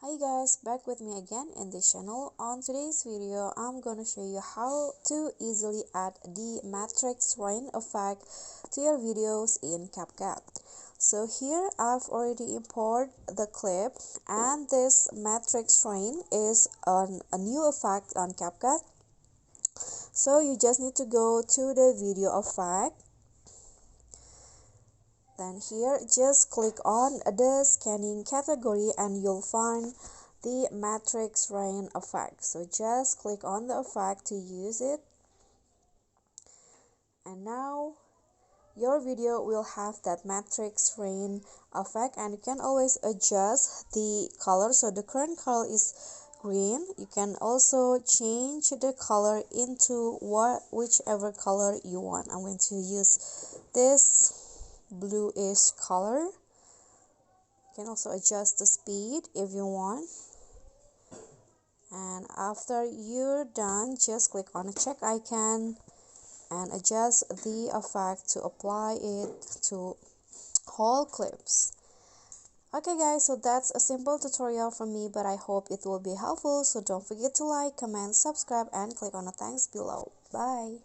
Hi guys, back with me again in this channel. On today's video, I'm gonna show you how to easily add the matrix rain effect to your videos in CapCut. So here I've already imported the clip, and this matrix rain is a new effect on CapCut. So you just need to go to the video effect. Then here just click on the scanning category and you'll find the matrix rain effect. So just click on the effect to use it, and now your video will have that matrix rain effect, and you can always adjust the color. So the current color is green. You can also change the color into whichever color you want. I'm going to use this bluish color. You can also adjust the speed if you want, and after you're done, just click on the check icon and adjust the effect to apply it to whole clips. Okay guys, so that's a simple tutorial from me, but I hope it will be helpful. So don't forget to like, comment, subscribe, and click on the thanks below. Bye.